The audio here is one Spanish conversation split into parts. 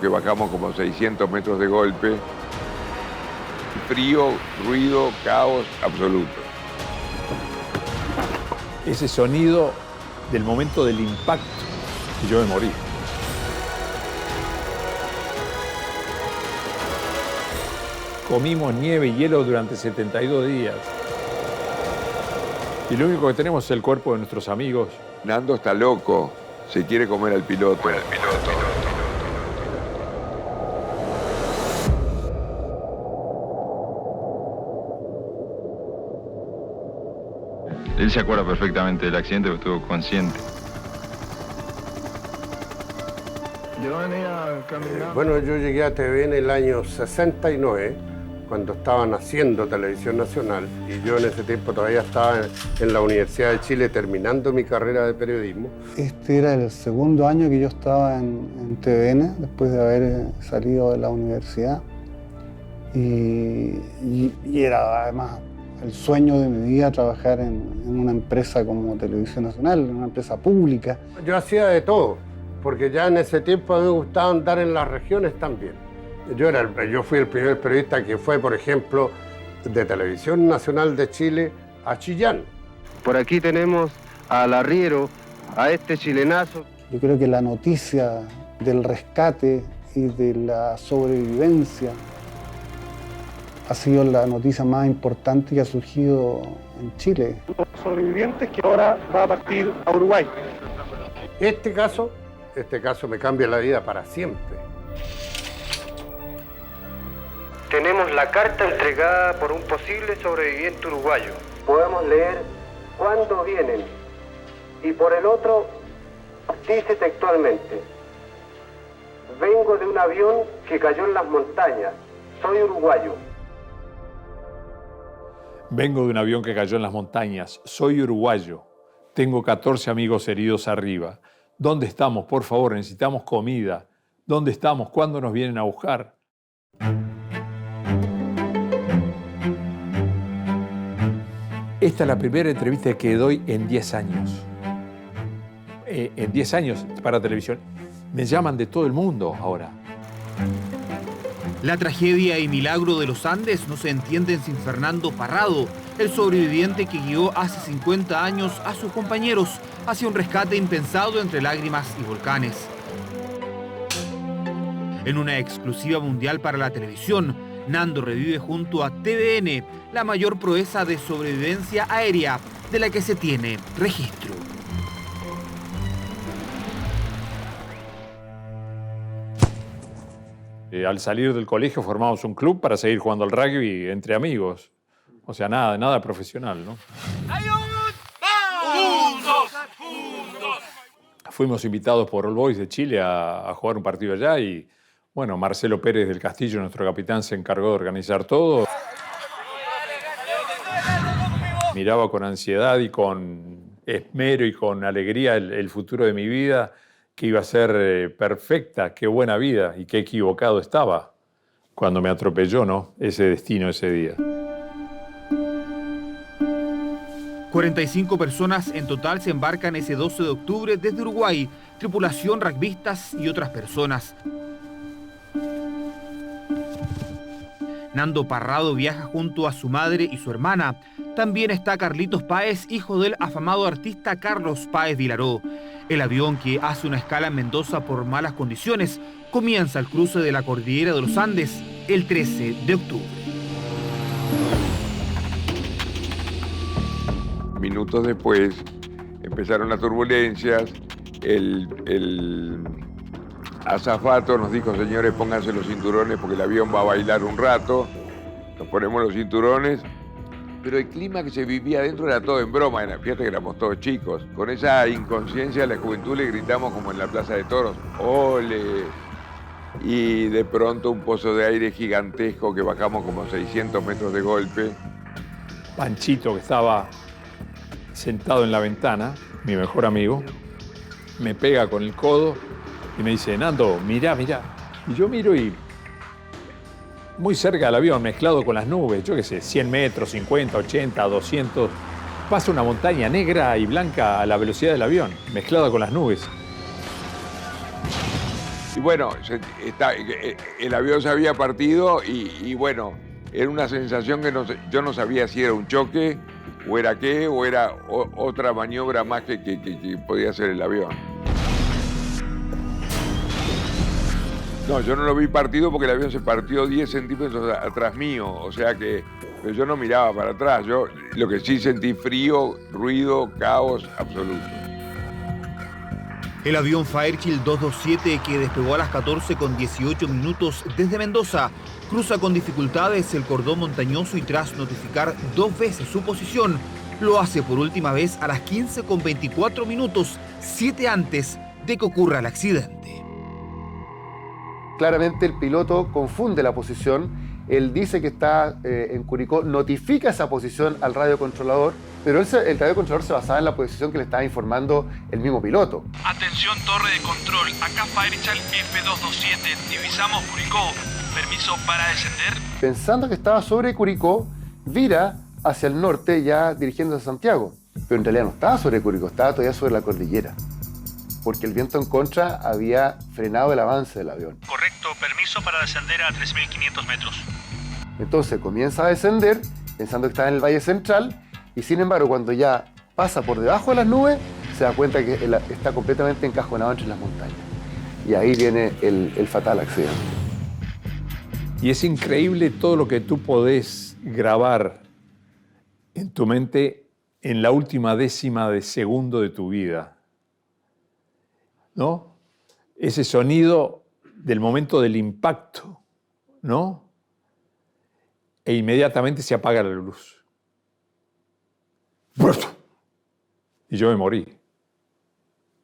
que bajamos como 600 metros de golpe. Frío, ruido, caos absoluto. Ese sonido del momento del impacto, y yo me morí. Comimos nieve y hielo durante 72 días. Y lo único que tenemos es el cuerpo de nuestros amigos. Nando está loco, se quiere comer al piloto. Él se acuerda perfectamente del accidente porque estuvo consciente. Bueno, yo llegué a TVN en el año 69, cuando estaban haciendo Televisión Nacional, y yo en ese tiempo todavía estaba en la Universidad de Chile terminando mi carrera de periodismo. Este era el segundo año que yo estaba en TVN, después de haber salido de la universidad. Y era además el sueño de mi vida trabajar en una empresa como Televisión Nacional, en una empresa pública. Yo hacía de todo, porque ya en ese tiempo a mí me gustaba andar en las regiones también. Yo fui el primer periodista que fue, por ejemplo, de Televisión Nacional de Chile a Chillán. Por aquí tenemos al arriero, a este chilenazo. Yo creo que la noticia del rescate y de la sobrevivencia ha sido la noticia más importante que ha surgido en Chile. Los sobrevivientes que ahora va a partir a Uruguay. Este caso me cambia la vida para siempre. Tenemos la carta entregada por un posible sobreviviente uruguayo. Podemos leer cuándo vienen. Y por el otro, dice textualmente: vengo de un avión que cayó en las montañas. Soy uruguayo. Vengo de un avión que cayó en las montañas. Soy uruguayo. Tengo 14 amigos heridos arriba. ¿Dónde estamos? Por favor, necesitamos comida. ¿Dónde estamos? ¿Cuándo nos vienen a buscar? Esta es la primera entrevista que doy en 10 años. En 10 años para televisión. Me llaman de todo el mundo ahora. La tragedia y milagro de los Andes no se entienden sin Fernando Parrado, el sobreviviente que guió hace 50 años a sus compañeros hacia un rescate impensado entre lágrimas y volcanes. En una exclusiva mundial para la televisión, Nando revive junto a TVN la mayor proeza de sobrevivencia aérea de la que se tiene registro. Al salir del colegio formamos un club para seguir jugando al rugby entre amigos. O sea, nada profesional, ¿no? ¡Juntos! Fuimos invitados por All Boys de Chile a jugar un partido allá y, bueno, Marcelo Pérez del Castillo, nuestro capitán, se encargó de organizar todo. Miraba con ansiedad y con esmero y con alegría el futuro de mi vida, que iba a ser perfecta, qué buena vida y qué equivocado estaba cuando me atropelló, ¿no? Ese destino ese día. 45 personas en total se embarcan ese 12 de octubre desde Uruguay, tripulación, rugbyistas y otras personas. Nando Parrado viaja junto a su madre y su hermana. También está Carlitos Páez, hijo del afamado artista Carlos Páez Vilaró. El avión, que hace una escala en Mendoza por malas condiciones, comienza el cruce de la cordillera de los Andes el 13 de octubre. Minutos después empezaron las turbulencias. El azafato nos dijo: señores, pónganse los cinturones porque el avión va a bailar un rato. Nos ponemos los cinturones. Pero el clima que se vivía adentro era todo en broma. Fíjate que éramos todos chicos. Con esa inconsciencia a la juventud le gritamos como en la Plaza de Toros: ¡ole! Y de pronto un pozo de aire gigantesco que bajamos como 600 metros de golpe. Panchito, que estaba sentado en la ventana, mi mejor amigo, me pega con el codo y me dice: Nando, mirá. Y yo miro y muy cerca del avión, mezclado con las nubes, yo qué sé, 100 metros, 50, 80, 200, pasa una montaña negra y blanca a la velocidad del avión, mezclada con las nubes. Y bueno, el avión se había partido y bueno, era una sensación que yo no sabía si era un choque o era qué, o era otra maniobra más que podía hacer el avión. No, yo no lo vi partido porque el avión se partió 10 centímetros atrás mío, o sea que pero yo no miraba para atrás. Yo lo que sí sentí frío, ruido, caos absoluto. El avión Fairchild 227, que despegó a las 14:18 desde Mendoza, cruza con dificultades el cordón montañoso y tras notificar 2 veces su posición, lo hace por última vez a las 15:24, 7 antes de que ocurra el accidente. Claramente el piloto confunde la posición. Él dice que está en Curicó, notifica esa posición al radiocontrolador, pero el radiocontrolador se basaba en la posición que le estaba informando el mismo piloto. Atención torre de control, acá Fairchild F227, divisamos Curicó, permiso para descender. Pensando que estaba sobre Curicó, vira hacia el norte ya dirigiéndose a Santiago, pero en realidad no estaba sobre Curicó, estaba todavía sobre la cordillera, porque el viento en contra había frenado el avance del avión. Correcto, permiso para descender a 3.500 metros. Entonces comienza a descender, pensando que está en el Valle Central, y sin embargo, cuando ya pasa por debajo de las nubes, se da cuenta que está completamente encajonado entre las montañas. Y ahí viene el fatal accidente. Y es increíble todo lo que tú podés grabar en tu mente en la última décima de segundo de tu vida, ¿no? Ese sonido del momento del impacto, ¿no? E inmediatamente se apaga la luz. Y yo me morí.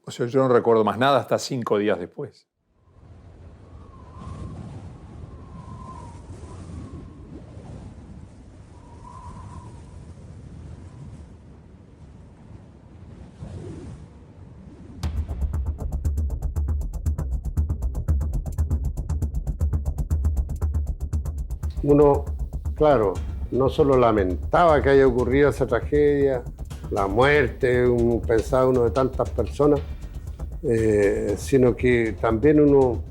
O sea, yo no recuerdo más nada hasta 5 días después. Uno, claro, no solo lamentaba que haya ocurrido esa tragedia, la muerte, pensaba uno de tantas personas, sino que también uno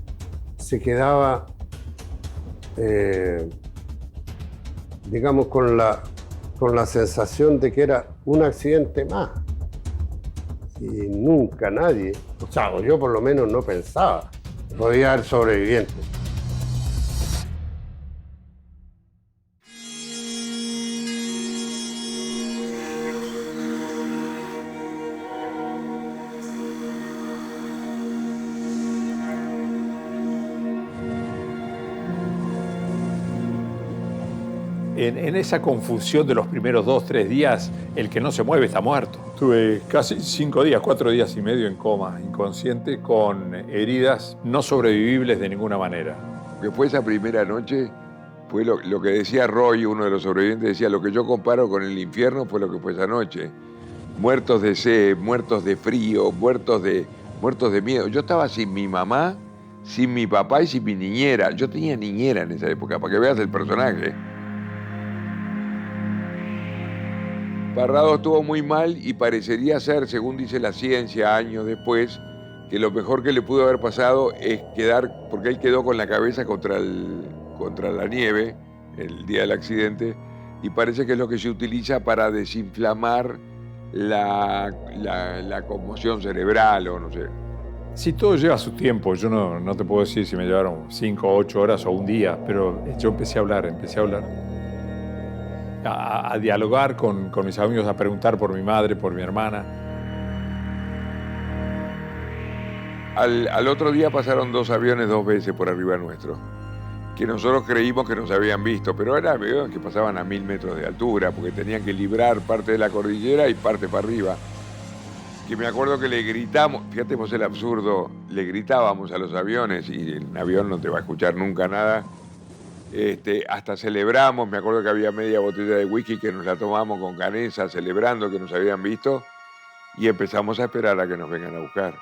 se quedaba, digamos, con la sensación de que era un accidente más. Y nunca nadie, o sea, yo por lo menos no pensaba, podía haber sobrevivientes. En esa confusión de los primeros 2, 3 días, el que no se mueve está muerto. Tuve casi 5 días, 4 días y medio en coma, inconsciente, con heridas no sobrevivibles de ninguna manera. Que fue esa primera noche, fue lo que decía Roy, uno de los sobrevivientes, decía, lo que yo comparo con el infierno fue lo que fue esa noche. Muertos de sed, muertos de frío, muertos de miedo. Yo estaba sin mi mamá, sin mi papá y sin mi niñera. Yo tenía niñera en esa época, para que veas el personaje. Parrado estuvo muy mal y parecería ser, según dice la ciencia años después, que lo mejor que le pudo haber pasado es quedar, porque él quedó con la cabeza contra la nieve el día del accidente, y parece que es lo que se utiliza para desinflamar la conmoción cerebral o no sé. Sí, todo lleva su tiempo. Yo no te puedo decir si me llevaron 5 o 8 horas o un día, pero yo empecé a hablar. A dialogar con mis amigos, a preguntar por mi madre, por mi hermana. Al otro día pasaron 2 aviones 2 veces por arriba nuestro, que nosotros creímos que nos habían visto, pero eran aviones que pasaban a 1000 metros de altura, porque tenían que librar parte de la cordillera y parte para arriba. Que me acuerdo que le gritamos, fíjate vos el absurdo, le gritábamos a los aviones, y el avión no te va a escuchar nunca nada. Hasta celebramos, me acuerdo que había media botella de whisky que nos la tomamos con Canesa, celebrando que nos habían visto, y empezamos a esperar a que nos vengan a buscar.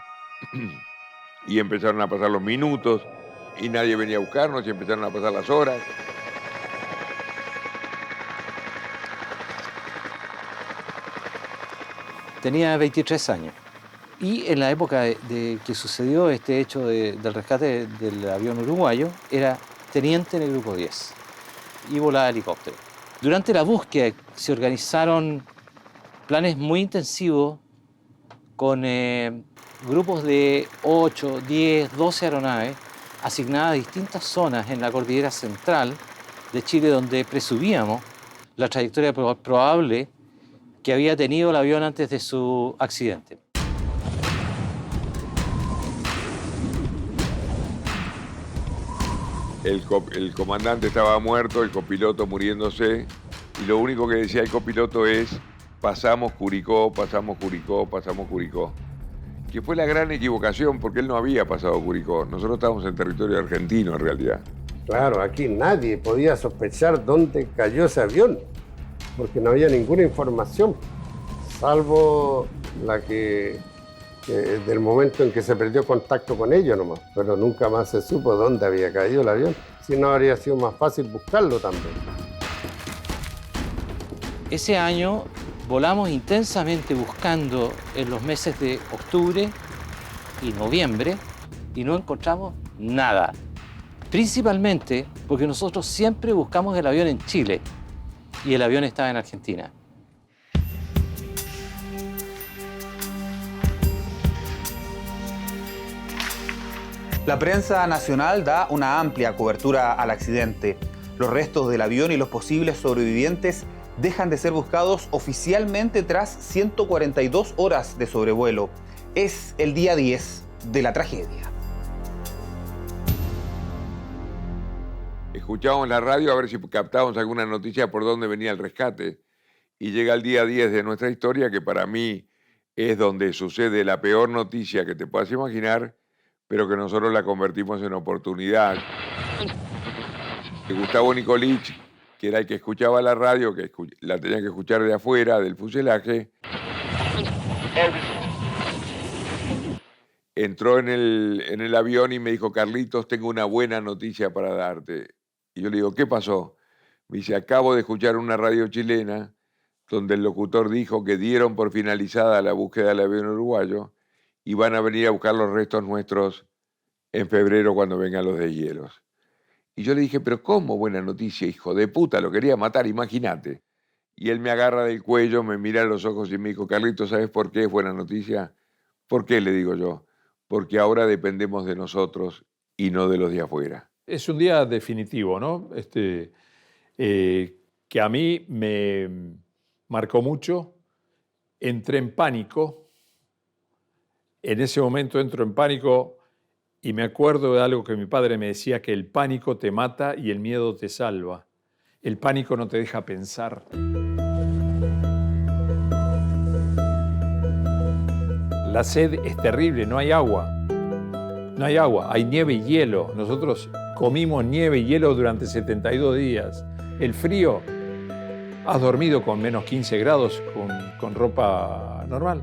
Y empezaron a pasar los minutos, y nadie venía a buscarnos, y empezaron a pasar las horas. Tenía 23 años. Y en la época de que sucedió este hecho del rescate del avión uruguayo, era teniente en el Grupo 10 y volaba helicóptero. Durante la búsqueda se organizaron planes muy intensivos con grupos de 8, 10, 12 aeronaves asignadas a distintas zonas en la cordillera central de Chile, donde presumíamos la trayectoria probable que había tenido el avión antes de su accidente. El comandante estaba muerto, el copiloto muriéndose, y lo único que decía el copiloto es: pasamos Curicó, pasamos Curicó, pasamos Curicó. Que fue la gran equivocación, porque él no había pasado Curicó. Nosotros estábamos en territorio argentino, en realidad. Claro, aquí nadie podía sospechar dónde cayó ese avión, porque no había ninguna información, salvo la que del momento en que se perdió contacto con ellos nomás, pero nunca más se supo dónde había caído el avión, si no habría sido más fácil buscarlo también. Ese año volamos intensamente buscando en los meses de octubre y noviembre y no encontramos nada. Principalmente porque nosotros siempre buscamos el avión en Chile y el avión estaba en Argentina. La prensa nacional da una amplia cobertura al accidente. Los restos del avión y los posibles sobrevivientes dejan de ser buscados oficialmente tras 142 horas de sobrevuelo. Es el día 10 de la tragedia. Escuchábamos la radio a ver si captábamos alguna noticia por dónde venía el rescate. Y llega el día 10 de nuestra historia, que para mí es donde sucede la peor noticia que te puedas imaginar, pero que nosotros la convertimos en oportunidad. Gustavo Nicolich, que era el que escuchaba la radio, que la tenía que escuchar de afuera, del fuselaje, entró en el avión y me dijo: Carlitos, tengo una buena noticia para darte. Y yo le digo: ¿qué pasó? Me dice: acabo de escuchar una radio chilena donde el locutor dijo que dieron por finalizada la búsqueda del avión uruguayo y van a venir a buscar los restos nuestros en febrero cuando vengan los deshielos. Y yo le dije: pero ¿cómo buena noticia, hijo de puta? Lo quería matar, imagínate. Y él me agarra del cuello, me mira a los ojos y me dijo: Carlitos, ¿sabes por qué es buena noticia? ¿Por qué? Le digo yo. Porque ahora dependemos de nosotros y no de los de afuera. Es un día definitivo, ¿no? Que a mí me marcó mucho. Entré en pánico. En ese momento entro en pánico y me acuerdo de algo que mi padre me decía, que el pánico te mata y el miedo te salva. El pánico no te deja pensar. La sed es terrible, no hay agua. No hay agua, hay nieve y hielo. Nosotros comimos nieve y hielo durante 72 días. El frío, has dormido con menos 15 grados con ropa normal.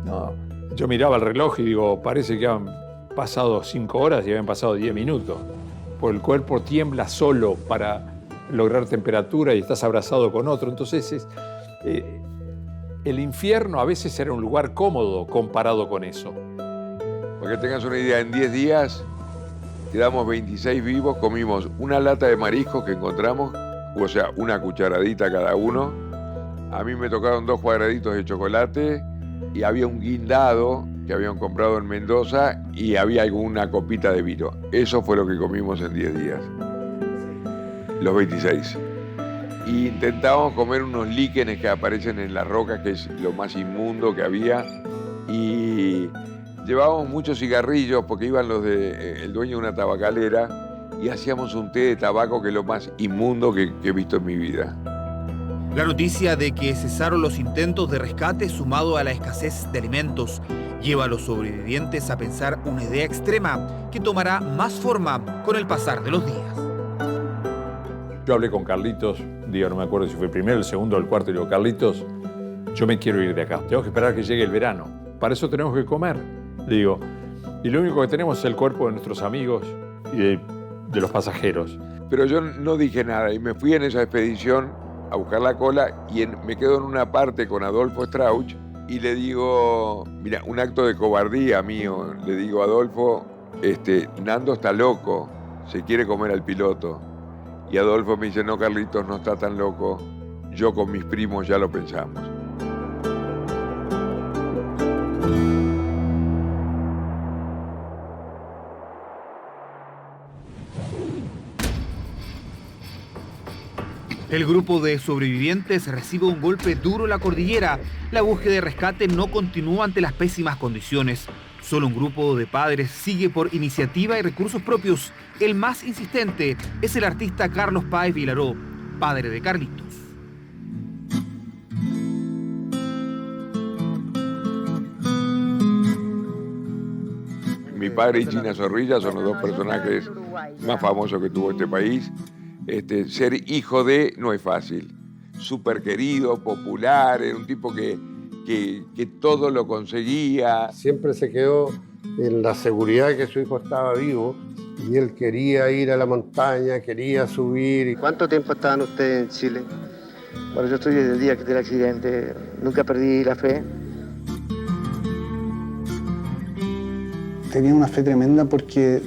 No, yo miraba el reloj y digo, parece que han pasado 5 horas y habían pasado 10 minutos. Porque el cuerpo tiembla solo para lograr temperatura y estás abrazado con otro. Entonces el infierno a veces era un lugar cómodo comparado con eso. Para que tengas una idea, en 10 días quedamos 26 vivos, comimos una lata de mariscos que encontramos, o sea, una cucharadita cada uno. A mí me tocaron 2 cuadraditos de chocolate y había un guindado que habían comprado en Mendoza y había alguna copita de vino. Eso fue lo que comimos en 10 días, los 26. Y intentábamos comer unos líquenes que aparecen en las rocas, que es lo más inmundo que había, y llevábamos muchos cigarrillos porque iban los el dueño de una tabacalera y hacíamos un té de tabaco que es lo más inmundo que he visto en mi vida. La noticia de que cesaron los intentos de rescate, sumado a la escasez de alimentos, lleva a los sobrevivientes a pensar una idea extrema que tomará más forma con el pasar de los días. Yo hablé con Carlitos, digo, no me acuerdo si fue el primero, el segundo o el cuarto, y digo: Carlitos, yo me quiero ir de acá. Tengo que esperar que llegue el verano. Para eso tenemos que comer. Le digo, y lo único que tenemos es el cuerpo de nuestros amigos y de los pasajeros. Pero yo no dije nada y me fui en esa expedición a buscar la cola y me quedo en una parte con Adolfo Strauch y le digo, mira, un acto de cobardía mío, le digo a Adolfo, Nando está loco, se quiere comer al piloto. Y Adolfo me dice, no, Carlitos, no está tan loco, yo con mis primos ya lo pensamos. El grupo de sobrevivientes recibe un golpe duro en la cordillera. La búsqueda de rescate no continúa ante las pésimas condiciones. Solo un grupo de padres sigue por iniciativa y recursos propios. El más insistente es el artista Carlos Páez Vilaró, padre de Carlitos. Mi padre y China Zorrilla son los dos personajes más famosos que tuvo este país. Ser hijo de no es fácil. Súper querido, popular, era un tipo que todo lo conseguía. Siempre se quedó en la seguridad de que su hijo estaba vivo y él quería ir a la montaña, quería subir. ¿Cuánto tiempo estaban ustedes en Chile? Bueno, yo estoy desde el día del accidente, nunca perdí la fe. Tenía una fe tremenda porque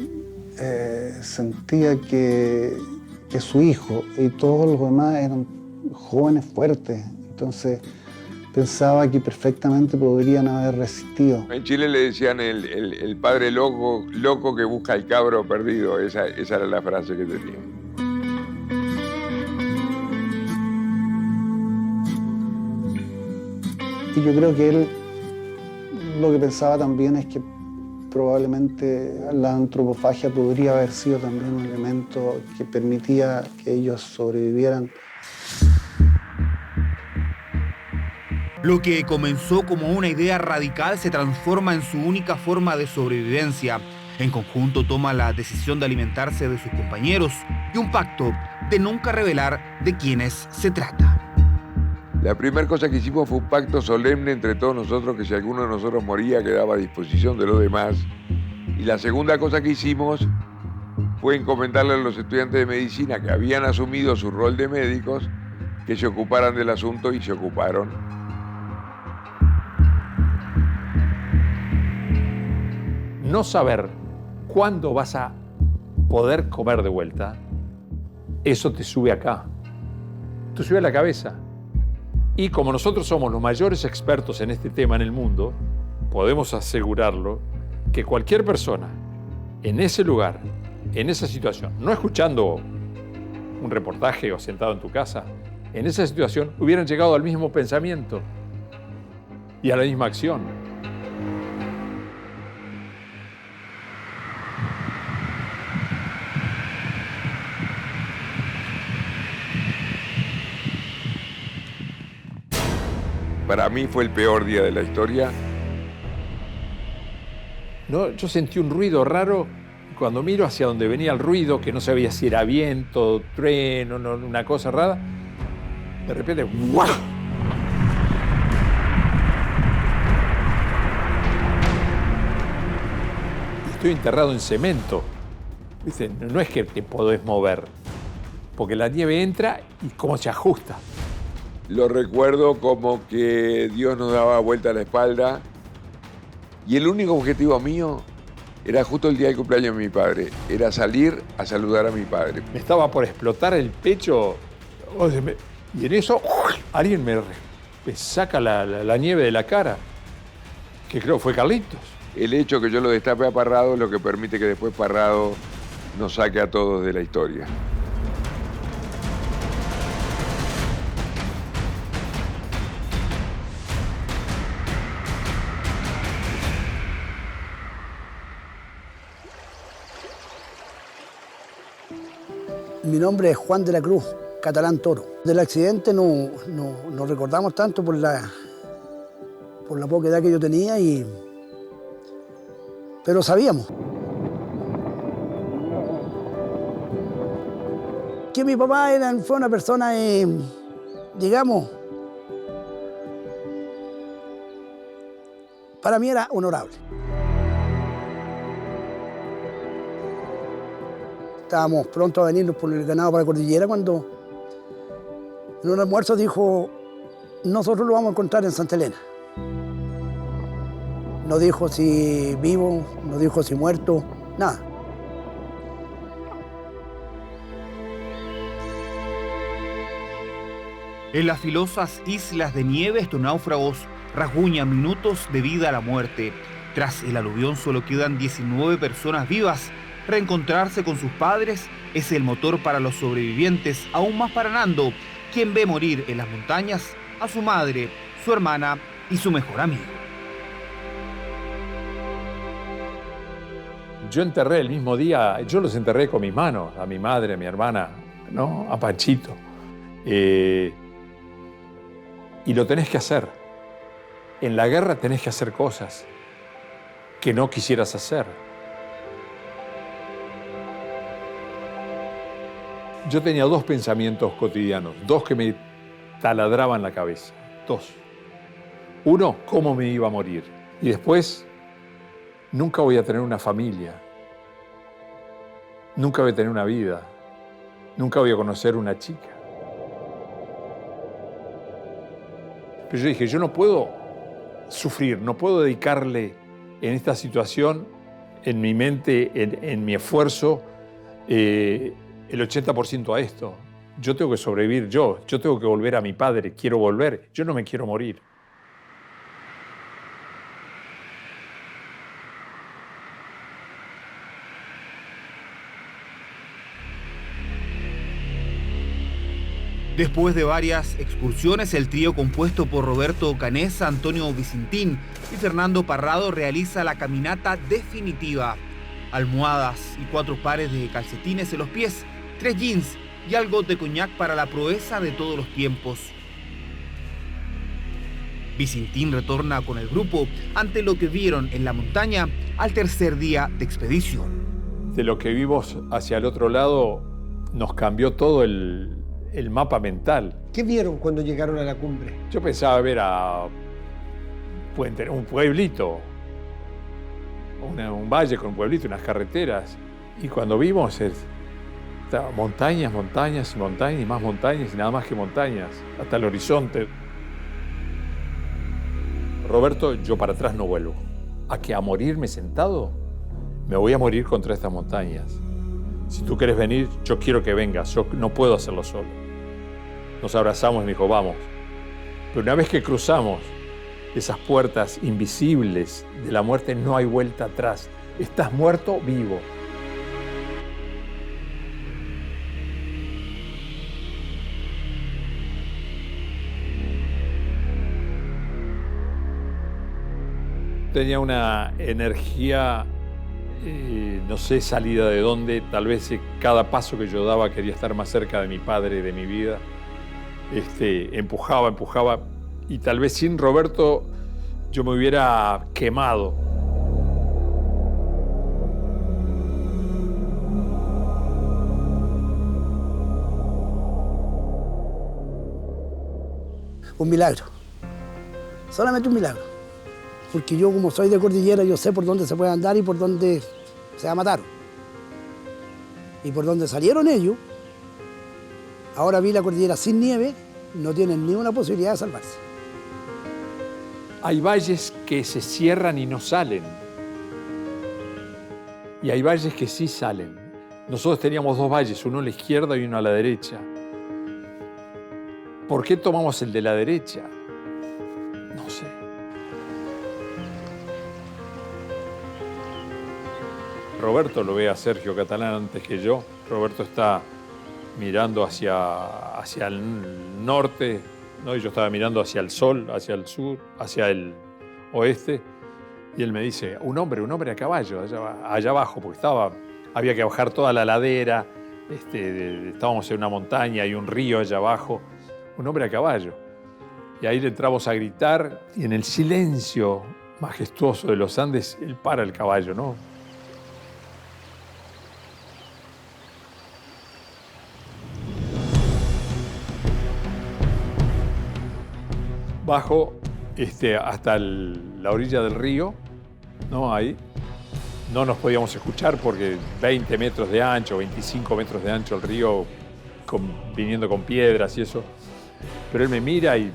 sentía que su hijo y todos los demás eran jóvenes fuertes. Entonces pensaba que perfectamente podrían haber resistido. En Chile le decían el padre loco que busca el cabro perdido. Esa era la frase que tenía. Y yo creo que él lo que pensaba también es que probablemente la antropofagia podría haber sido también un elemento que permitía que ellos sobrevivieran. Lo que comenzó como una idea radical se transforma en su única forma de sobrevivencia. En conjunto toma la decisión de alimentarse de sus compañeros y un pacto de nunca revelar de quiénes se trata. La primera cosa que hicimos fue un pacto solemne entre todos nosotros, que si alguno de nosotros moría quedaba a disposición de los demás. Y la segunda cosa que hicimos fue encomendarle a los estudiantes de medicina que habían asumido su rol de médicos que se ocuparan del asunto, y se ocuparon. No saber cuándo vas a poder comer de vuelta, eso te sube acá, te sube a la cabeza. Y como nosotros somos los mayores expertos en este tema en el mundo, podemos asegurarlo que cualquier persona en ese lugar, en esa situación, no escuchando un reportaje o sentado en tu casa, en esa situación hubieran llegado al mismo pensamiento y a la misma acción. Para mí fue el peor día de la historia. No, yo sentí un ruido raro cuando miro hacia donde venía el ruido, que no sabía si era viento, trueno, una cosa rara. De repente, ¡guau! Estoy enterrado en cemento. ¿Viste? No es que te podés mover, porque la nieve entra y cómo se ajusta. Lo recuerdo como que Dios nos daba vuelta a la espalda y el único objetivo mío era justo el día del cumpleaños de mi padre, era salir a saludar a mi padre. Me estaba por explotar el pecho y en eso alguien me saca la nieve de la cara, que creo fue Carlitos. El hecho que yo lo destape a Parrado es lo que permite que después Parrado nos saque a todos de la historia. Mi nombre es Juan de la Cruz, Catalán Toro. Del accidente no recordamos tanto por la poca edad que yo tenía, pero sabíamos. Que mi papá fue una persona, digamos, para mí era honorable. Estábamos pronto a venirnos por el ganado para la cordillera cuando en un almuerzo dijo, nosotros lo vamos a encontrar en Santa Elena. no dijo si vivo, no dijo si muerto, nada. En las filosas islas de nieve, estos náufragos rasguñan minutos de vida a la muerte. Tras el aluvión solo quedan 19 personas vivas. Reencontrarse con sus padres es el motor para los sobrevivientes, aún más para Nando, quien ve morir en las montañas a su madre, su hermana y su mejor amigo. Yo enterré el mismo día, yo los enterré con mis manos, a mi madre, a mi hermana, ¿no? A Panchito. Y lo tenés que hacer. En la guerra tenés que hacer cosas que no quisieras hacer. Yo tenía dos pensamientos cotidianos, dos que me taladraban la cabeza, dos. Uno, cómo me iba a morir. Y después, nunca voy a tener una familia. Nunca voy a tener una vida. Nunca voy a conocer una chica. Pero yo dije, yo no puedo sufrir, no puedo dedicarle en esta situación, en mi mente, en mi esfuerzo, el 80% a esto. Yo tengo que sobrevivir yo tengo que volver a mi padre, quiero volver, yo no me quiero morir. Después de varias excursiones, el trío compuesto por Roberto Canesa, Antonio Vicentín y Fernando Parrado realiza la caminata definitiva. Almohadas y 4 pares de calcetines en los pies, 3 jeans y algo de coñac para la proeza de todos los tiempos. Vicentín retorna con el grupo ante lo que vieron en la montaña al tercer día de expedición. De lo que vimos hacia el otro lado nos cambió todo el mapa mental. ¿Qué vieron cuando llegaron a la cumbre? Yo pensaba ver un pueblito, un valle con un pueblito, unas carreteras. Y cuando vimos montañas, montañas y montañas y más montañas y nada más que montañas, hasta el horizonte. Roberto, yo para atrás no vuelvo. ¿A morirme sentado? Me voy a morir contra estas montañas. Si tú quieres venir, yo quiero que vengas, yo no puedo hacerlo solo. Nos abrazamos y me dijo, vamos. Pero una vez que cruzamos esas puertas invisibles de la muerte, no hay vuelta atrás. Estás muerto vivo. Tenía una energía, no sé, salida de dónde. Tal vez cada paso que yo daba quería estar más cerca de mi padre, de mi vida. Empujaba, y tal vez sin Roberto yo me hubiera quemado. Un milagro, solamente un milagro, porque yo como soy de cordillera, yo sé por dónde se puede andar y por dónde se mataron. Y por dónde salieron ellos, ahora vi la cordillera sin nieve, no tienen ni una posibilidad de salvarse. Hay valles que se cierran y no salen. Y hay valles que sí salen. Nosotros teníamos 2 valles, uno a la izquierda y uno a la derecha. ¿Por qué tomamos el de la derecha? No sé. Roberto lo ve a Sergio Catalán antes que yo. Roberto está mirando hacia el norte, ¿no? Y yo estaba mirando hacia el sol, hacia el sur, hacia el oeste. Y él me dice, un hombre a caballo, allá abajo, porque había que bajar toda la ladera, estábamos en una montaña y un río allá abajo. Un hombre a caballo. Y ahí le entramos a gritar, y en el silencio majestuoso de los Andes, él para el caballo, ¿no? Bajo hasta la orilla del río, ¿no? Ahí no nos podíamos escuchar porque 20 metros de ancho, 25 metros de ancho el río, viniendo con piedras y eso. Pero él me mira y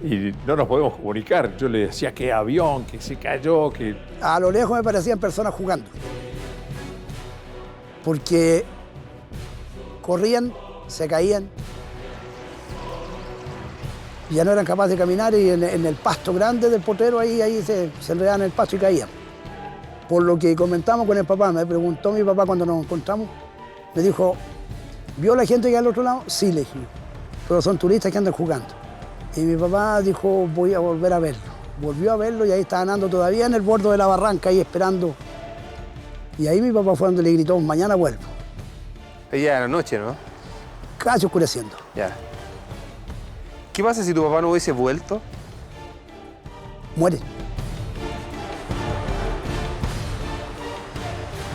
y no nos podemos comunicar. Yo le decía que avión, que se cayó, que... A lo lejos me parecían personas jugando. Porque corrían, se caían, y ya no eran capaces de caminar y en el pasto grande del potrero ahí se enredaban en el pasto y caían. Por lo que comentamos con el papá, me preguntó mi papá cuando nos encontramos, me dijo, ¿vio la gente que hay al otro lado? Sí, le dije, pero son turistas que andan jugando. Y mi papá dijo, voy a volver a verlo. Volvió a verlo y ahí estaban andando todavía en el borde de la barranca, ahí esperando. Y ahí mi papá fue donde le gritó, mañana vuelvo. Ya era noche, ¿no? Casi oscureciendo. Ya. ¿Qué pasa si tu papá no hubiese vuelto? Muere.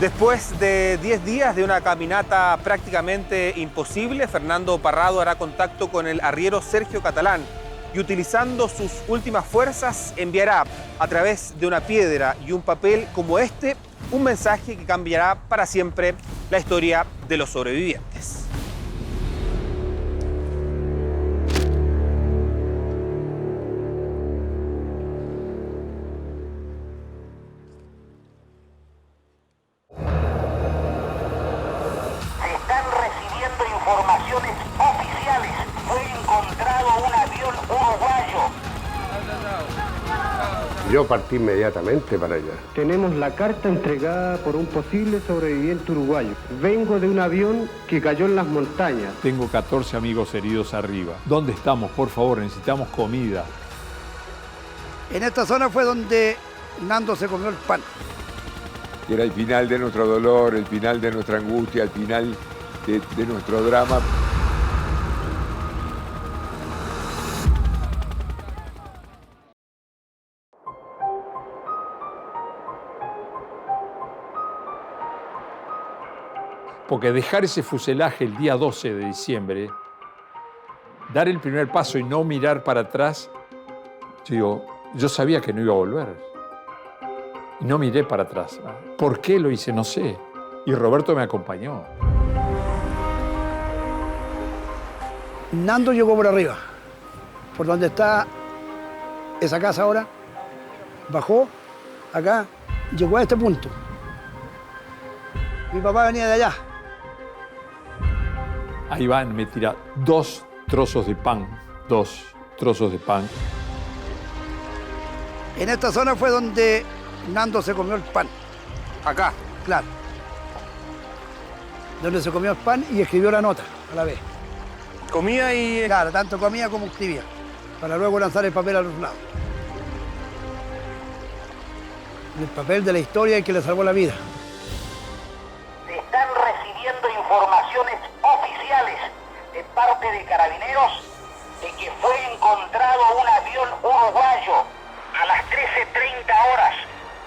Después de 10 días de una caminata prácticamente imposible, Fernando Parrado hará contacto con el arriero Sergio Catalán y utilizando sus últimas fuerzas enviará a través de una piedra y un papel como este un mensaje que cambiará para siempre la historia de los sobrevivientes. Informaciones oficiales. Fue encontrado un avión uruguayo. Yo partí inmediatamente para allá. Tenemos la carta entregada por un posible sobreviviente uruguayo. Vengo de un avión que cayó en las montañas. Tengo 14 amigos heridos arriba. ¿Dónde estamos? Por favor, necesitamos comida. En esta zona fue donde Nando se comió el pan. Que era el final de nuestro dolor, el final de nuestra angustia, el final de nuestro drama. Porque dejar ese fuselaje el día 12 de diciembre, dar el primer paso y no mirar para atrás, yo sabía que no iba a volver. Y no miré para atrás. ¿Por qué lo hice? No sé. Y Roberto me acompañó. Nando llegó por arriba, por donde está esa casa ahora, bajó acá, llegó a este punto. Mi papá venía de allá. Ahí van, me tira 2 trozos de pan, 2 trozos de pan. En esta zona fue donde Nando se comió el pan. ¿Acá? Claro. Donde se comió el pan y escribió la nota a la vez. Comía y... Claro, tanto comía como escribía, para luego lanzar el papel a los lados. El papel de la historia que le salvó la vida. Están recibiendo informaciones oficiales de parte de Carabineros de que fue encontrado un avión uruguayo a las 13:30 horas,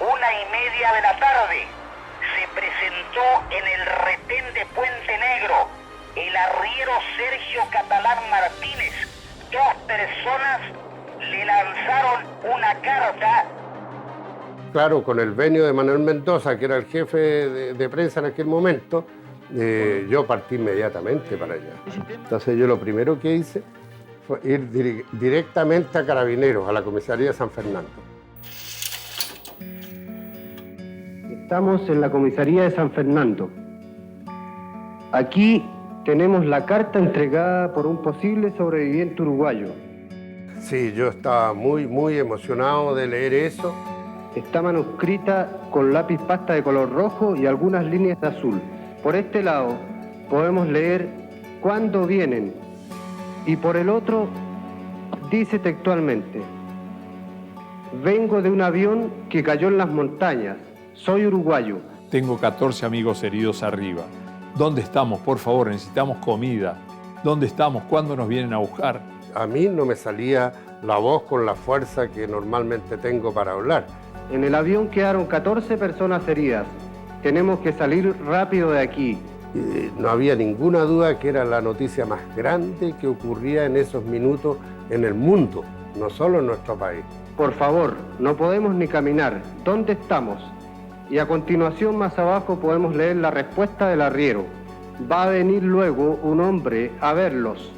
1:30 de la tarde. Se presentó en el retén de Puente Negro el arriero Sergio Catalán Martínez. 2 personas le lanzaron una carta. Claro, con el venio de Manuel Mendoza, que era el jefe de prensa en aquel momento, yo partí inmediatamente para allá. Entonces yo lo primero que hice fue ir directamente a Carabineros, a la comisaría de San Fernando. Estamos en la comisaría de San Fernando. Aquí tenemos la carta entregada por un posible sobreviviente uruguayo. Sí, yo estaba muy emocionado de leer eso. Está manuscrita con lápiz pasta de color rojo y algunas líneas de azul. Por este lado podemos leer cuándo vienen y por el otro dice textualmente: vengo de un avión que cayó en las montañas, soy uruguayo. Tengo 14 amigos heridos arriba. ¿Dónde estamos? Por favor, necesitamos comida. ¿Dónde estamos? ¿Cuándo nos vienen a buscar? A mí no me salía la voz con la fuerza que normalmente tengo para hablar. En el avión quedaron 14 personas heridas. Tenemos que salir rápido de aquí. No había ninguna duda que era la noticia más grande que ocurría en esos minutos en el mundo, no solo en nuestro país. Por favor, no podemos ni caminar. ¿Dónde estamos? Y a continuación, más abajo, podemos leer la respuesta del arriero. Va a venir luego un hombre a verlos.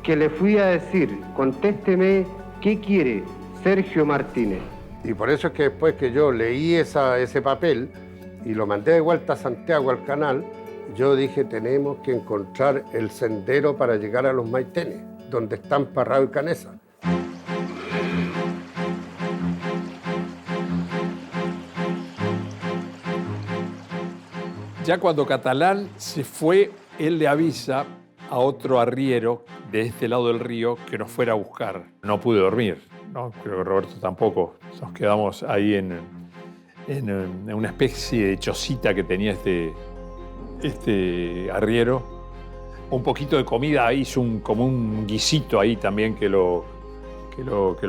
Que le fui a decir, contésteme ¿Qué quiere Sergio Martínez? Y por eso es que después que yo leí ese papel y lo mandé de vuelta a Santiago al canal, yo dije, tenemos que encontrar el sendero para llegar a los Maitenes, donde están Parrado y Canesa. Ya cuando Catalán se fue, él le avisa a otro arriero de este lado del río que nos fuera a buscar. No pude dormir, ¿no? Creo que Roberto tampoco. Nos quedamos ahí en una especie de chocita que tenía este arriero. Un poquito de comida, hizo como un guisito ahí también que lo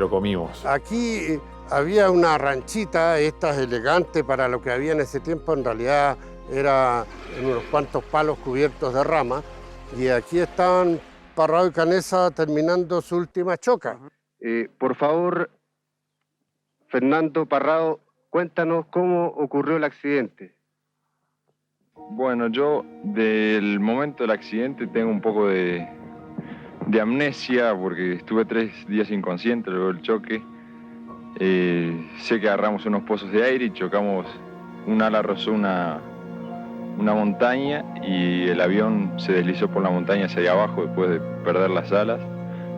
comimos. Aquí había una ranchita, estas elegantes para lo que había en ese tiempo, en realidad era en unos cuantos palos cubiertos de rama, y aquí estaban Parrado y Canesa terminando su última choca. Por favor, Fernando Parrado, cuéntanos cómo ocurrió el accidente. Bueno, yo del momento del accidente tengo un poco de amnesia porque estuve 3 días inconsciente luego del choque. Sé que agarramos unos pozos de aire y chocamos, un ala rozó una montaña y el avión se deslizó por la montaña hacia allá abajo después de perder las alas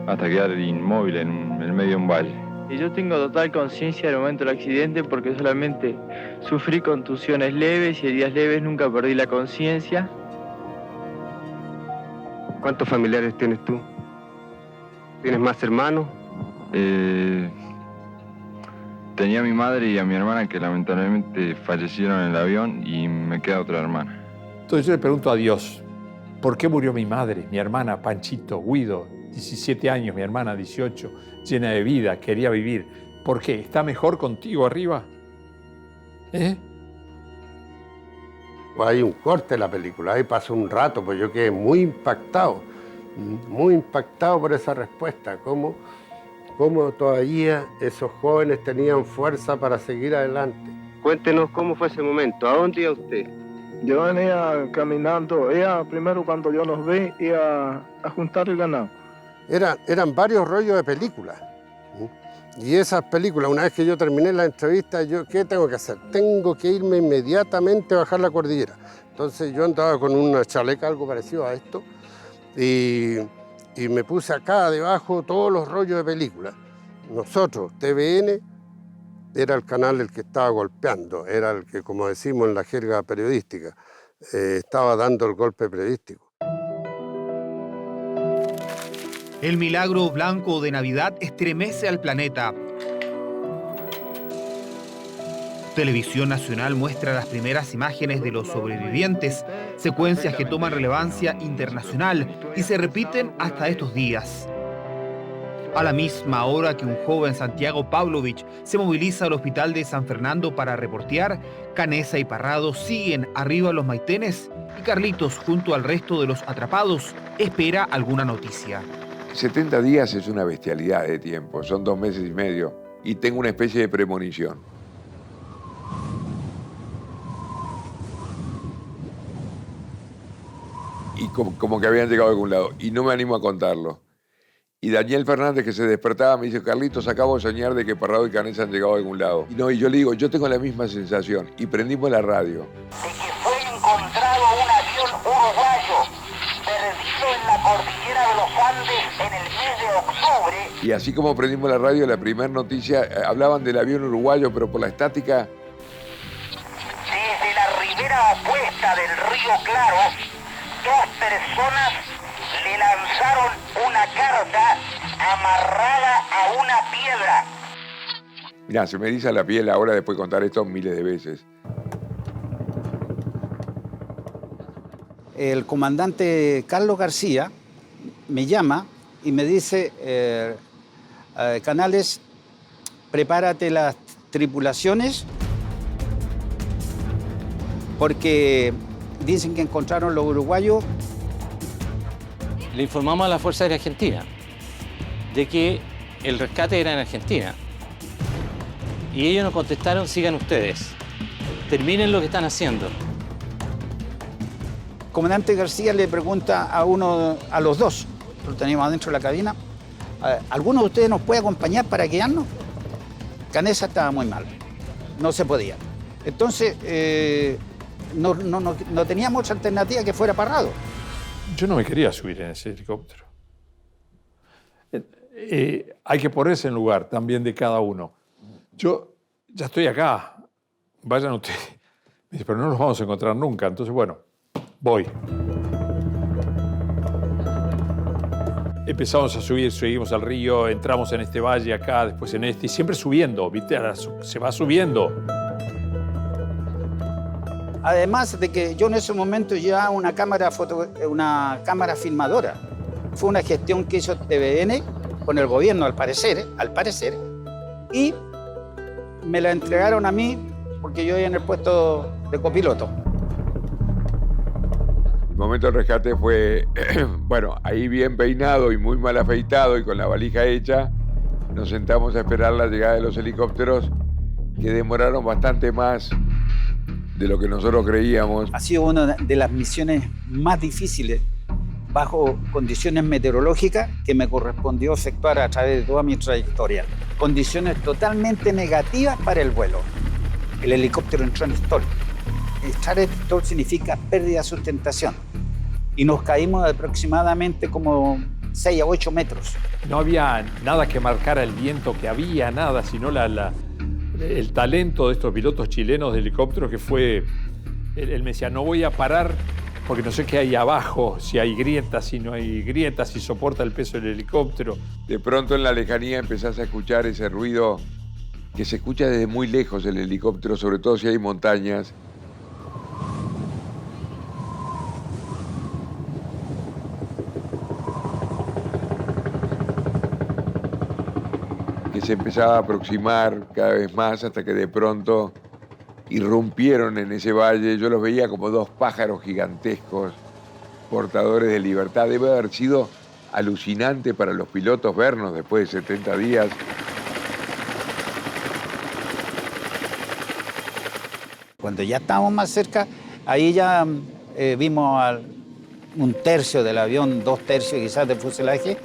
hasta quedar inmóvil en el medio de un valle. Y yo tengo total conciencia del momento del accidente porque solamente sufrí contusiones leves y heridas leves, nunca perdí la conciencia. ¿Cuántos familiares tienes tú? ¿Tienes más hermanos? Tenía a mi madre y a mi hermana que lamentablemente fallecieron en el avión y me queda otra hermana. Entonces yo le pregunto a Dios, ¿por qué murió mi madre, mi hermana Panchito, Guido, 17 años, mi hermana 18, llena de vida, quería vivir? ¿Por qué? ¿Está mejor contigo arriba? Hay un corte en la película, ahí pasó un rato, pues yo quedé muy impactado por esa respuesta, cómo todavía esos jóvenes tenían fuerza para seguir adelante. Cuéntenos cómo fue ese momento, ¿a dónde iba usted? Yo venía caminando, ella primero cuando yo los vi iba a juntar el ganado. Eran varios rollos de películas. Y esas películas, una vez que yo terminé la entrevista, ¿qué tengo que hacer? Tengo que irme inmediatamente a bajar la cordillera. Entonces yo andaba con una chaleca, algo parecido a esto, y me puse acá debajo todos los rollos de películas. Nosotros, TVN, era el canal el que estaba golpeando, era el que, como decimos en la jerga periodística, estaba dando el golpe periodístico. El milagro blanco de Navidad estremece al planeta. Televisión Nacional muestra las primeras imágenes de los sobrevivientes, secuencias que toman relevancia internacional y se repiten hasta estos días. A la misma hora que un joven Santiago Pavlovich se moviliza al hospital de San Fernando para reportear, Canesa y Parrado siguen arriba a los Maitenes y Carlitos, junto al resto de los atrapados, espera alguna noticia. 70 días es una bestialidad de tiempo, son 2 meses y medio, y tengo una especie de premonición. Y como que habían llegado a algún lado, y no me animo a contarlo. Y Daniel Fernández, que se despertaba, me dice, Carlitos, acabo de soñar de que Parrado y Canesa han llegado a algún lado. Y yo le digo, yo tengo la misma sensación, y prendimos la radio. De que fue encontrado un avión uruguayo perdido en la cordillera de los Andes en el mes de octubre. Y así como prendimos la radio, la primera noticia, hablaban del avión uruguayo, pero por la estática. Desde la ribera opuesta del río Claro, 2 personas le lanzaron una carta amarrada a una piedra. Mirá, se me eriza la piel ahora después de contar esto miles de veces. El comandante Carlos García me llama y me dice, Canales, prepárate las tripulaciones porque dicen que encontraron los uruguayos. Le informamos a la Fuerza Aérea Argentina de que el rescate era en Argentina. Y ellos nos contestaron, sigan ustedes, terminen lo que están haciendo. El comandante García le pregunta a los dos, lo teníamos adentro de la cabina, ¿alguno de ustedes nos puede acompañar para guiarnos? Canesa estaba muy mal, no se podía. Entonces, no teníamos otra alternativa que fuera Parrado. Yo no me quería subir en ese helicóptero. Hay que ponerse en lugar también de cada uno. Yo ya estoy acá, vayan ustedes. Me dice, pero no nos vamos a encontrar nunca. Entonces, bueno, voy. Empezamos a subir, seguimos al río, entramos en este valle acá, después en este, y siempre subiendo, ¿viste? Se va subiendo. Además de que yo en ese momento llevaba una cámara filmadora. Fue una gestión que hizo TVN con el gobierno, al parecer, y me la entregaron a mí porque yo iba en el puesto de copiloto. El momento del rescate fue, bueno, ahí bien peinado y muy mal afeitado y con la valija hecha, nos sentamos a esperar la llegada de los helicópteros, que demoraron bastante más de lo que nosotros creíamos. Ha sido una de las misiones más difíciles bajo condiciones meteorológicas que me correspondió efectuar a través de toda mi trayectoria. Condiciones totalmente negativas para el vuelo. El helicóptero entró en stall. Entrar en stall significa pérdida de sustentación. Y nos caímos de aproximadamente como 6 a 8 metros. No había nada que marcara el viento que había, nada, sino el talento de estos pilotos chilenos de helicópteros que fue... Él me decía, no voy a parar porque no sé qué hay abajo, si hay grietas, si no hay grietas, si soporta el peso del helicóptero. De pronto en la lejanía empezás a escuchar ese ruido que se escucha desde muy lejos el helicóptero, sobre todo si hay montañas. Que se empezaba a aproximar cada vez más hasta que de pronto irrumpieron en ese valle. Yo los veía como dos pájaros gigantescos, portadores de libertad. Debe haber sido alucinante para los pilotos vernos después de 70 días. Cuando ya estábamos más cerca, ahí ya vimos un tercio del avión, 2 tercios quizás del fuselaje,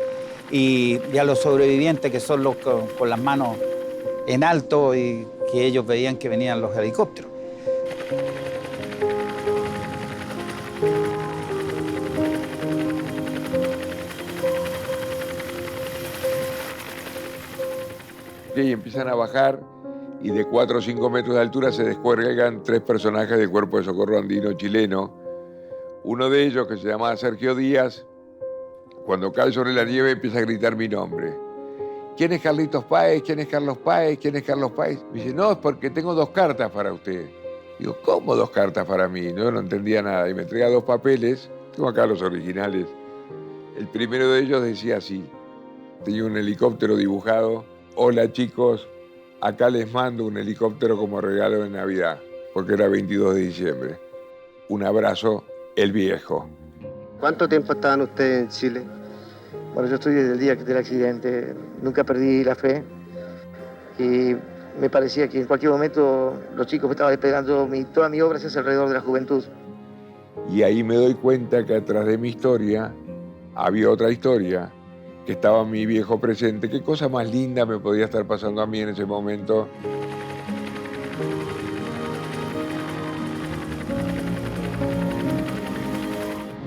y ya los sobrevivientes, que son los con las manos en alto y que ellos veían que venían los helicópteros. Y empiezan a bajar y de 4 o 5 metros de altura se descuelgan 3 personajes del Cuerpo de Socorro Andino chileno. Uno de ellos, que se llamaba Sergio Díaz, cuando cae sobre la nieve empieza a gritar mi nombre. ¿Quién es Carlitos Páez? ¿Quién es Carlos Páez? ¿Quién es Carlos Páez? Me dice, no, es porque tengo 2 cartas para usted. Digo, ¿cómo 2 cartas para mí? No entendía nada. Y me entrega 2 papeles, tengo acá los originales. El primero de ellos decía así, tenía un helicóptero dibujado. Hola chicos, acá les mando un helicóptero como regalo de Navidad, porque era 22 de diciembre. Un abrazo, el viejo. ¿Cuánto tiempo estaban ustedes en Chile? Bueno, yo estoy desde el día del accidente, nunca perdí la fe y me parecía que en cualquier momento los chicos me estaban despegando, toda mi obra se hace alrededor de la juventud. Y ahí me doy cuenta que atrás de mi historia había otra historia, que estaba mi viejo presente. Qué cosa más linda me podía estar pasando a mí en ese momento.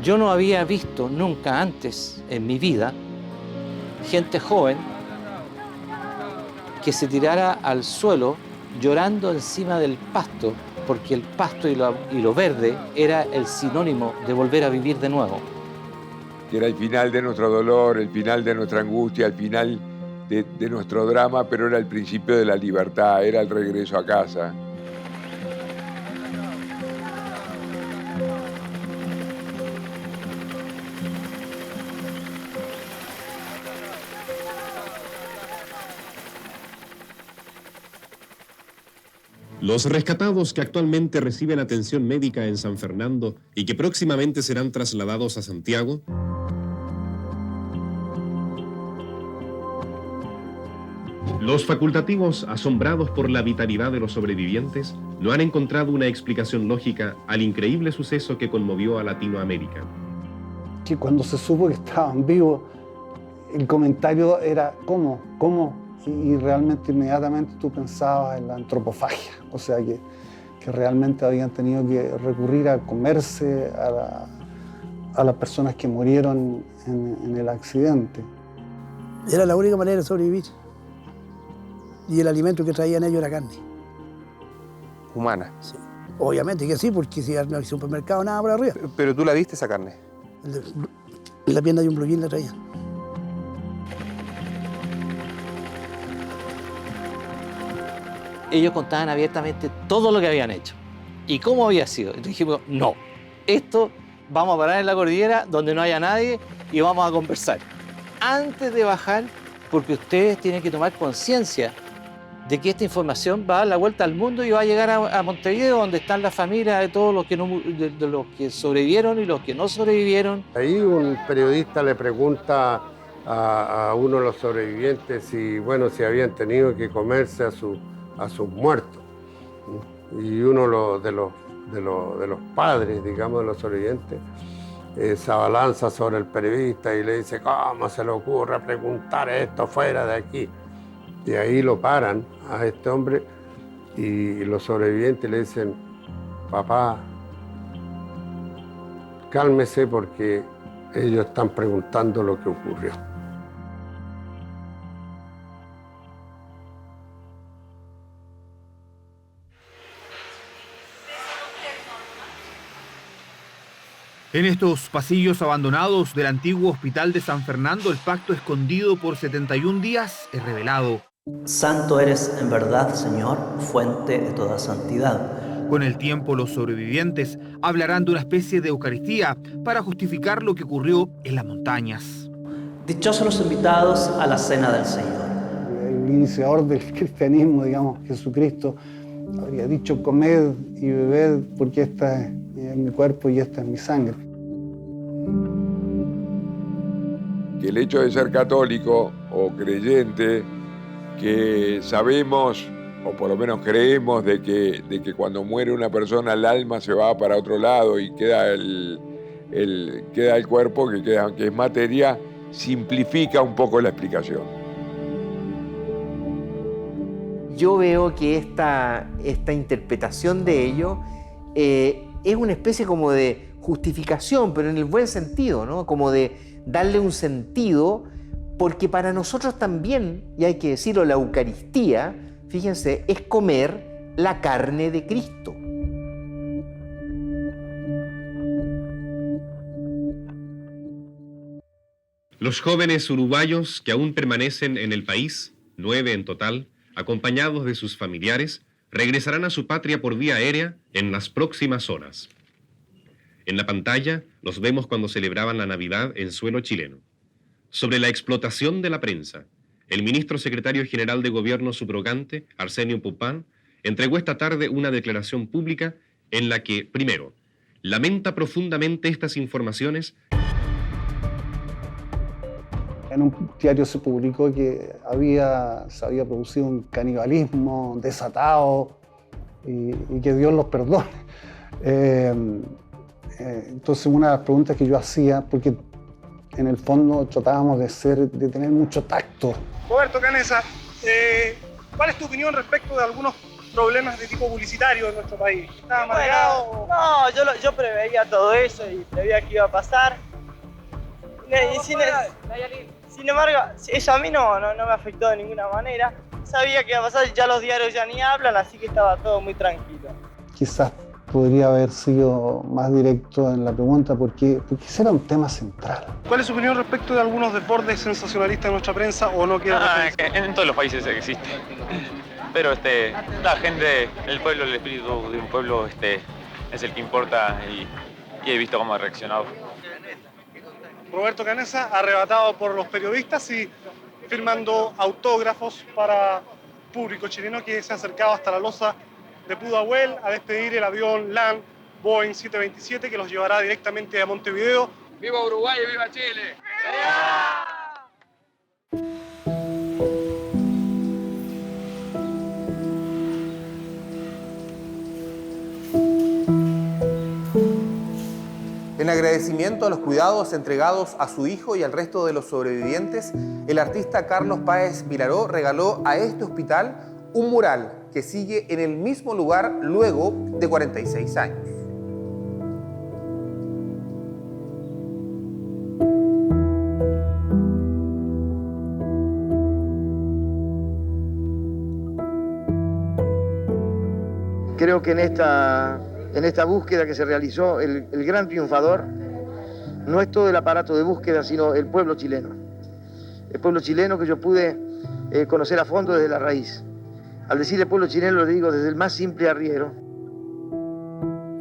Yo no había visto nunca antes en mi vida gente joven que se tirara al suelo llorando encima del pasto, porque el pasto y lo verde era el sinónimo de volver a vivir de nuevo. Que era el final de nuestro dolor, el final de nuestra angustia, el final de nuestro drama, pero era el principio de la libertad, era el regreso a casa. Los rescatados que actualmente reciben atención médica en San Fernando y que próximamente serán trasladados a Santiago, los facultativos, asombrados por la vitalidad de los sobrevivientes, no han encontrado una explicación lógica al increíble suceso que conmovió a Latinoamérica. Que cuando se supo que estaban vivos, el comentario era ¿cómo? Y realmente inmediatamente tú pensabas en la antropofagia, o sea que realmente habían tenido que recurrir a comerse a las personas que murieron en el accidente. Era la única manera de sobrevivir. Y el alimento que traían ellos era carne. ¿Humana? Sí. Obviamente que sí, porque si no hay supermercado, nada por arriba. ¿Pero tú la viste esa carne? La pierna de un blue jean la traían. Ellos contaban abiertamente todo lo que habían hecho y cómo había sido. Entonces dijimos, no, esto vamos a parar en la cordillera donde no haya nadie y vamos a conversar. Antes de bajar, porque ustedes tienen que tomar conciencia de que esta información va a dar la vuelta al mundo y va a llegar a Montevideo, donde están las familias de todos los que, de los que sobrevivieron y los que no sobrevivieron. Ahí un periodista le pregunta a uno de los sobrevivientes si habían tenido que comerse a sus muertos. Y uno de los padres, digamos, de los sobrevivientes, se abalanza sobre el periodista y le dice, ¿cómo se le ocurre preguntar esto fuera de aquí? Y ahí lo paran a este hombre y los sobrevivientes le dicen, papá, cálmese porque ellos están preguntando lo que ocurrió. En estos pasillos abandonados del antiguo hospital de San Fernando, el pacto escondido por 71 días es revelado. Santo eres en verdad, Señor, fuente de toda santidad. Con el tiempo, los sobrevivientes hablarán de una especie de Eucaristía para justificar lo que ocurrió en las montañas. Dichosos los invitados a la cena del Señor. El iniciador del cristianismo, digamos, Jesucristo, habría dicho, comed y bebed porque esta es mi cuerpo y esta es mi sangre. Que el hecho de ser católico o creyente, que sabemos, o por lo menos creemos, de que cuando muere una persona el alma se va para otro lado y queda el cuerpo, que es materia, simplifica un poco la explicación. Yo veo que esta interpretación de ello es una especie como de justificación, pero en el buen sentido, ¿no? Como de darle un sentido, porque para nosotros también, y hay que decirlo, la Eucaristía, fíjense, es comer la carne de Cristo. Los jóvenes uruguayos que aún permanecen en el país, 9 en total, acompañados de sus familiares, regresarán a su patria por vía aérea en las próximas horas. En la pantalla los vemos cuando celebraban la Navidad en suelo chileno. Sobre la explotación de la prensa, el ministro secretario general de Gobierno subrogante, Arsenio Pupán, entregó esta tarde una declaración pública en la que, primero, lamenta profundamente estas informaciones. En un diario se publicó que se había producido un canibalismo desatado y que Dios los perdone. Entonces una de las preguntas que yo hacía, porque en el fondo tratábamos de tener mucho tacto. Roberto Canessa, ¿cuál es tu opinión respecto de algunos problemas de tipo publicitario en nuestro país? ¿Estás amargado? Bueno, no, yo preveía todo eso y preveía que iba a pasar. Sin embargo, eso a mí no me afectó de ninguna manera. Sabía que iba a pasar, ya los diarios ya ni hablan, así que estaba todo muy tranquilo. Quizás podría haber sido más directo en la pregunta porque ese era un tema central. ¿Cuál es su opinión respecto de algunos desbordes sensacionalistas de nuestra prensa o no quiere en todos los países existe. Pero la gente, el pueblo, el espíritu de un pueblo es el que importa y he visto cómo ha reaccionado. Roberto Canessa, arrebatado por los periodistas y firmando autógrafos para público chileno que se ha acercado hasta la losa de Pudahuel a despedir el avión LAN Boeing 727 que los llevará directamente a Montevideo. ¡Viva Uruguay y viva Chile! En agradecimiento a los cuidados entregados a su hijo y al resto de los sobrevivientes, el artista Carlos Páez Vilaró regaló a este hospital un mural que sigue en el mismo lugar luego de 46 años. Creo que en esta búsqueda que se realizó, el gran triunfador no es todo el aparato de búsqueda, sino el pueblo chileno. El pueblo chileno que yo pude conocer a fondo desde la raíz. Al decir el pueblo chileno lo digo desde el más simple arriero.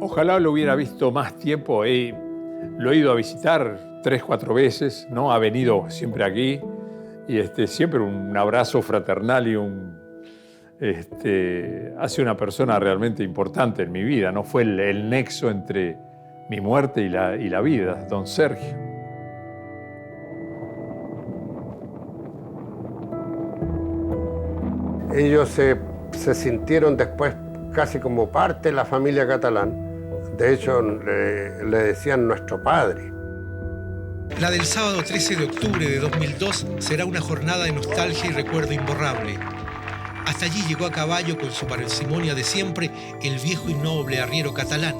Ojalá lo hubiera visto más tiempo. Lo he ido a visitar 3, 4 veces, ¿no? Ha venido siempre aquí y siempre un abrazo fraternal y ha sido una persona realmente importante en mi vida, ¿no? Fue el nexo entre mi muerte y la vida, don Sergio. Ellos se sintieron después casi como parte de la familia Catalán. De hecho, le decían nuestro padre. La del sábado 13 de octubre de 2002 será una jornada de nostalgia y recuerdo imborrable. Hasta allí llegó a caballo con su parsimonia de siempre el viejo y noble arriero catalán.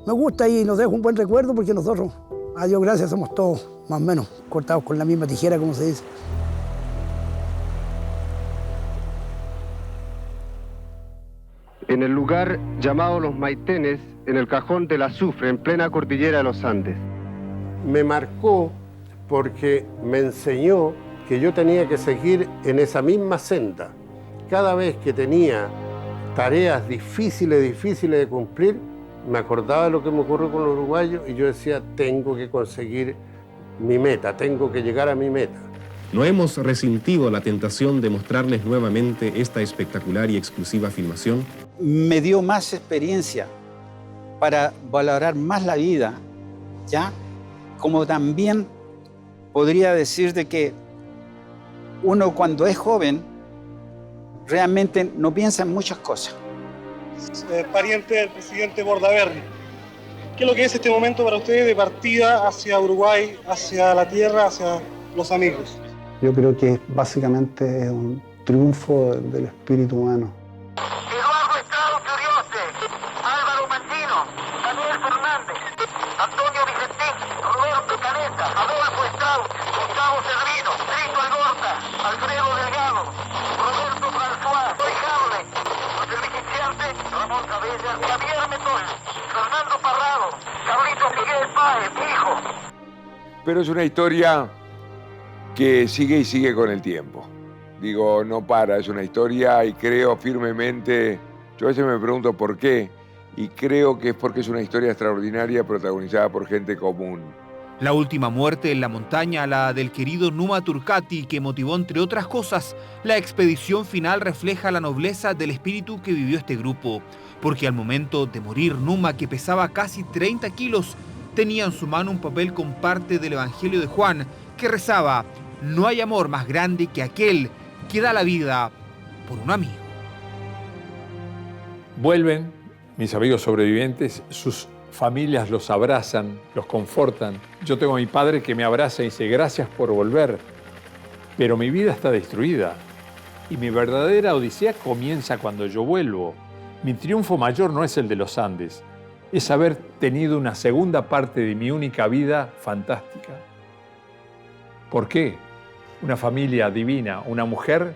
Me gusta y nos deja un buen recuerdo porque nosotros, a Dios gracias, somos todos más o menos cortados con la misma tijera, como se dice. En el lugar llamado Los Maitenes, en el cajón del azufre, en plena cordillera de los Andes. Me marcó porque me enseñó que yo tenía que seguir en esa misma senda. Cada vez que tenía tareas difíciles de cumplir, me acordaba de lo que me ocurrió con los uruguayos y yo decía, tengo que conseguir mi meta, tengo que llegar a mi meta. No hemos resentido la tentación de mostrarles nuevamente esta espectacular y exclusiva filmación. Me dio más experiencia para valorar más la vida, ¿ya? Como también podría decir de que uno cuando es joven realmente no piensa en muchas cosas. Pariente del presidente Bordaberry. ¿Qué es lo que es este momento para ustedes de partida hacia Uruguay, hacia la tierra, hacia los amigos? Yo creo que básicamente es un triunfo del espíritu humano. Eduardo Estrado Furioste, Álvaro Mantino, Daniel Fernández, Antonio Vicentín, Roberto Caneta, Adolfo Estrado, Gustavo Servino, Trito Algorta, Alfredo Delgado, Roberto François, Roy Harley, José Luis Iciarte, Ramón Cabezas, Javier Metol, Fernando Parrado, Carlitos Miguel Páez, hijo. Pero es una historia que sigue y sigue con el tiempo. Digo, no para, es una historia y creo firmemente, yo a veces me pregunto por qué, y creo que es porque es una historia extraordinaria protagonizada por gente común. La última muerte en la montaña, la del querido Numa Turcati, que motivó, entre otras cosas, la expedición final, refleja la nobleza del espíritu que vivió este grupo, porque al momento de morir, Numa, que pesaba casi 30 kilos, tenía en su mano un papel con parte del Evangelio de Juan, que rezaba: no hay amor más grande que aquel que da la vida por un amigo. Vuelven mis amigos sobrevivientes, sus familias los abrazan, los confortan. Yo tengo a mi padre que me abraza y dice, gracias por volver, pero mi vida está destruida y mi verdadera odisea comienza cuando yo vuelvo. Mi triunfo mayor no es el de los Andes, es haber tenido una segunda parte de mi única vida fantástica. ¿Por qué? Una familia divina, una mujer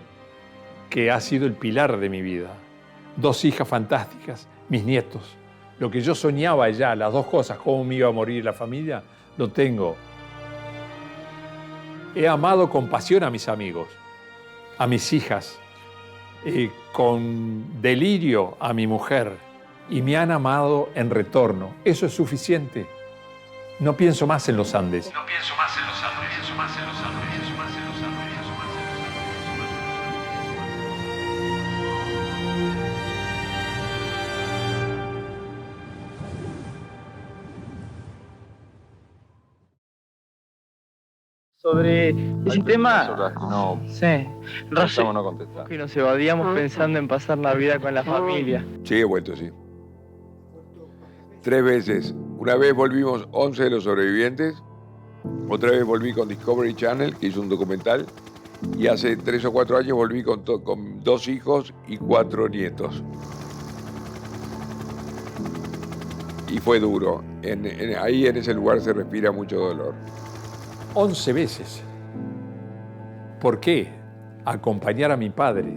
que ha sido el pilar de mi vida. 2 hijas fantásticas, mis nietos. Lo que yo soñaba ya, las 2 cosas, cómo me iba a morir la familia, lo tengo. He amado con pasión a mis amigos, a mis hijas, con delirio a mi mujer, y me han amado en retorno. Eso es suficiente. No pienso más en los Andes. No pienso más en los Andes, pienso más en los Andes, pienso más en los Andes, pienso más en los Sobre ese tema, No, sí, estamos no contestar. que nos evadíamos pensando en pasar Navidad con la familia. Sí, he vuelto, sí. 3 veces. Una vez volvimos 11 de los sobrevivientes, otra vez volví con Discovery Channel, que hizo un documental, y hace 3 o 4 años volví con 2 hijos y 4 nietos. Y fue duro. Ahí en ese lugar se respira mucho dolor. 11 veces. ¿Por qué? Acompañar a mi padre.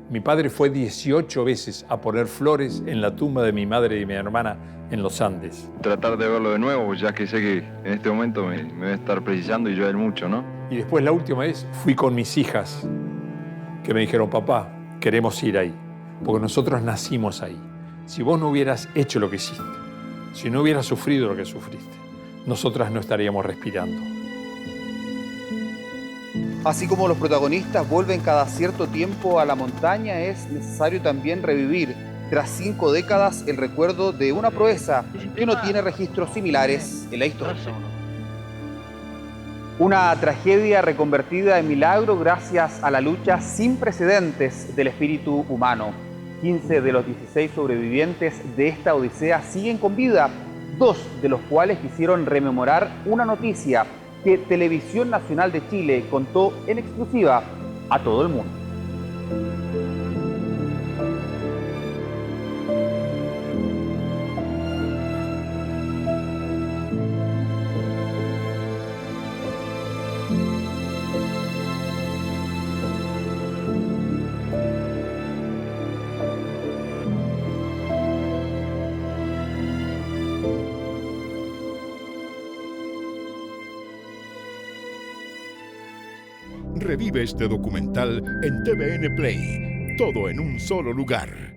Mi padre fue 18 veces a poner flores en la tumba de mi madre y mi hermana en los Andes. Tratar de verlo de nuevo, ya que sé que en este momento me va a estar precisando y yo a él mucho, ¿no? Y después la última vez fui con mis hijas, que me dijeron, papá, queremos ir ahí, porque nosotros nacimos ahí. Si vos no hubieras hecho lo que hiciste, si no hubieras sufrido lo que sufriste, nosotras no estaríamos respirando. Así como los protagonistas vuelven cada cierto tiempo a la montaña, es necesario también revivir, tras 5 décadas, el recuerdo de una proeza que no tiene registros similares en la historia. Una tragedia reconvertida en milagro gracias a la lucha sin precedentes del espíritu humano. 15 de los 16 sobrevivientes de esta odisea siguen con vida, 2 de los cuales quisieron rememorar una noticia que Televisión Nacional de Chile contó en exclusiva a todo el mundo. Revive este documental en TVN Play, todo en un solo lugar.